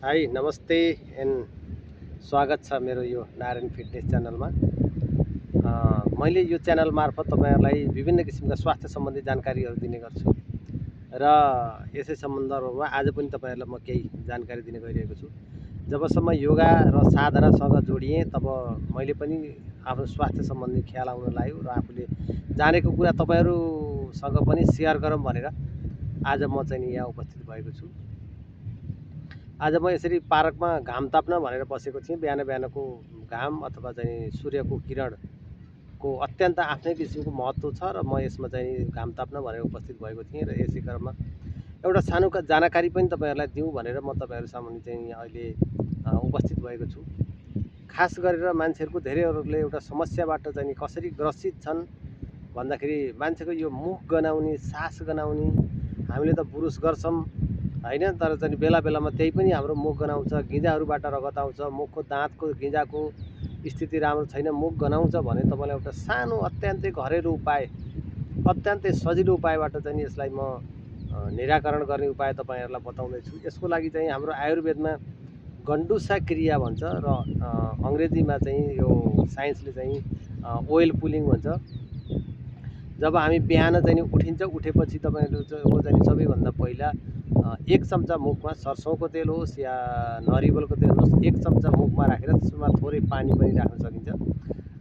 High नमस्ते and स्वागत छ मेरो यो नारायण फिटनेस च्यानलमा। मैले यो च्यानल मार्फत तपाईहरुलाई विभिन्न किसिमका स्वास्थ्य सम्बन्धी जानकारीहरू दिने गर्छु र यसै सन्दर्भमा आज पनि तपाईहरुलाई म केही जानकारी दिने गइरहेको छु। जबसम्म योगा र साधनासँग जोडिएँ तब मैले पनि आफ्नो स्वास्थ्य सम्बन्धी ख्याल आउन लाग्यो र आफूले जानेको कुरा तपाईहरुसँग पनि सेयर गरौँ भनेर आज म चाहिँ यहाँ उपस्थित भएको छु। आज म यसरी पार्कमा घाम ताप्न भनेर बसेको थिएँ। बिहान बिहानको घाम अथवा चाहिँ सूर्यको किरणको अत्यन्त आफ्नै किसिमको महत्त्व छ र म यसमा चाहिँ घाम ताप्न भनेर उपस्थित भएको थिएँ र यसै क्रममा एउटा सानो जानकारी पनि तपाईहरुलाई दिउँ भनेर म तपाईहरु सामुन्ने चाहिँ अहिले उपस्थित भएको छु। खास गरेर मान्छेहरुको धेरैहरुले एउटा समस्याबाट चाहिँ कसरी ग्रसित छन् भन्दाखेरि मान्छेको यो मुख गनाउने, सास गनाउने, हामीले त बुरुस गर्छौं हैन, तर चाहिँ बेला बेलामा त्यही पनि हाम्रो मुख गनाउँछ, गिजाहरूबाट रगत आउँछ, मुखको दाँतको गिजाको स्थिति राम्रो छैन, मुख गनाउँछ भने तपाईलाई एउटा सानो अत्यन्तै घरेलु उपाय, अत्यन्तै सजिलो उपायबाट चाहिँ यसलाई म निराकरण गर्ने उपाय तपाईहरुलाई बताउँदै छु। यसको लागि चाहिँ हाम्रो आयुर्वेदमा गण्डुसा क्रिया भन्छ र अंग्रेजीमा चाहिँ यो साइन्सले चाहिँ ओइल पुलिङ भन्छ। जब हामी बिहान चाहिँ उठिन्छ, उठेपछि तपाईहरुको चाहिँ सबैभन्दा पहिला 1 चम्चा मुखमा सरसौंको तेल होस् या नरिवलको तेल होस् 1 चम्चा मुखमा राखेर त्यसमा थोरै पानी पनि राख्न सकिन्छ।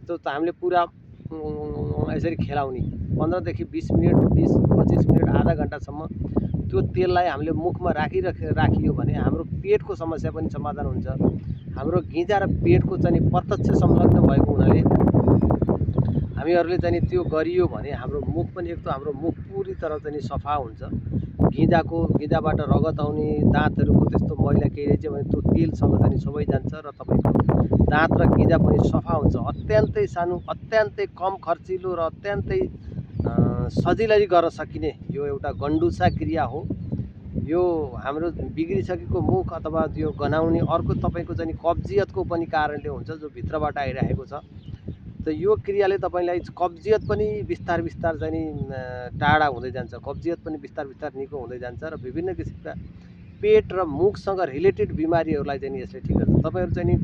त्यो त हामीले पुरा यसरी खेलाउने 15 देखि 20 मिनेट, 20-25 मिनेट, आधा घण्टासम्म त्यो तेललाई हामीले मुखमा राखियो भने हाम्रो पेटको समस्या पनि समाधान हुन्छ। हाम्रो गिजा र पेटको चाहिँ प्रत्यक्ष संलग्न भएको हुनाले हामीहरुले चाहिँ त्यो गरियो भने हाम्रो मुख पनि एक त हाम्रो मुख पूरी तरह चाहिँ सफा हुन्छ। गिजाबाट रगत आउने, दाँतहरुको त्यस्तो मैला केही रहेछ भने त्यो तेलसँग चाहिँ सबै जान्छ र तपाईको दाँत र गिजा पनि सफा हुन्छ। अत्यन्तै सानो, अत्यन्तै कम खर्चिलो र अत्यन्तै सजिलै गर्न सकिने यो एउटा गण्डुसा क्रिया हो। यो हाम्रो बिग्रिसकेको मुख अथवा त्यो गनाउने अर्को तपाईको चाहिँ कब्जियतको पनि कारणले हुन्छ जो भित्रबाट आइरहेको छ। त यो क्रियाले तपाईलाई कब्जियत पनि बिस्तार बिस्तार चाहिँ टाढा हुँदै जान्छ, कब्जियत पनि बिस्तार बिस्तार निको हुँदै जान्छ र विभिन्न किसिमका पेट र मुखसँग रिलेटेड बिमारीहरूलाई चाहिँ यसले ठिक गर्छ। तपाईहरु चाहिँ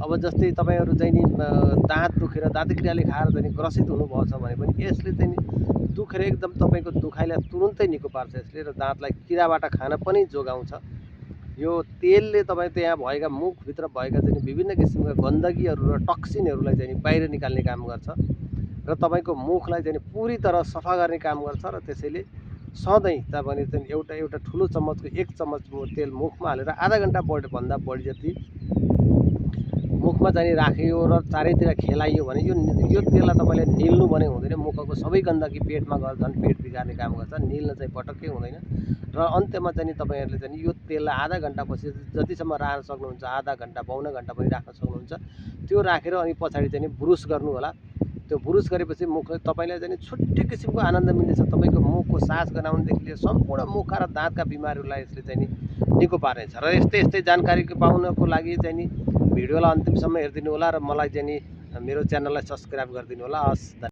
अब जस्तै तपाईहरु चाहिँ दाँत दुखेर दाँते क्रियाले खाएर चाहिँ ग्रसित हुनुभएको छ भने पनि यसले चाहिँ दुखेर एकदम तपाईको दुखाइलाई तुरुन्तै निको पार्छ यसले र दाँतलाई किराबाट खान पनि जोगाउँछ। यो तेलले तपाई त्यहाँ भएका मुखभित्र भएका चाहिँ विभिन्न किसिमका गन्दगीहरू र टक्सिनहरूलाई चाहिँ बाहिर निकाल्ने काम गर्छ र तपाईको मुखलाई चाहिँ पूरी तरह सफा गर्ने काम गर्छ र त्यसैले सधैँ तपाईले चाहिँ एउटा ठुलो चम्मचको 1 चम्मच तेल मुखमा हालेर आधा घण्टा भन्दा बढी जति मुखमा चाहिँ राखियो र चारैतिर खेलाइयो भने यो तेललाई तपाईले निल्नु भने हुँदैन। मुखको सबै गन्दगी पेटमा गएर झन् पेट बिगार्ने काम गर्छ, निल्न चाहिँ पटक्कै हुँदैन र अन्त्यमा चाहिँ तपाईहरुले चाहिँ यो तेललाई आधा घण्टापछि जतिसम्म राख्न सक्नुहुन्छ, आधा घण्टा, पौना घण्टा पनि राख्न सक्नुहुन्छ। त्यो राखेर अनि पछाडी चाहिँ बुरुस गर्नु होला। त्यो बुरुस गरेपछि मुखले तपाईलाई चाहिँ छुट्टै किसिमको आनन्द मिल्नेछ। तपाईको मुखको सास गनाउनेदेखि लिएर सम्पूर्ण मुखका र दाँतका बिमारीहरूलाई यसले चाहिँ निको पार्नेछ र यस्तै जानकारी पाउनको लागि चाहिँ भिडियोलाई अन्तिमसम्म हेरिदिनु होला र मलाई चाहिँ मेरो च्यानललाई सब्स्क्राइब गरिदिनु होला। हस्।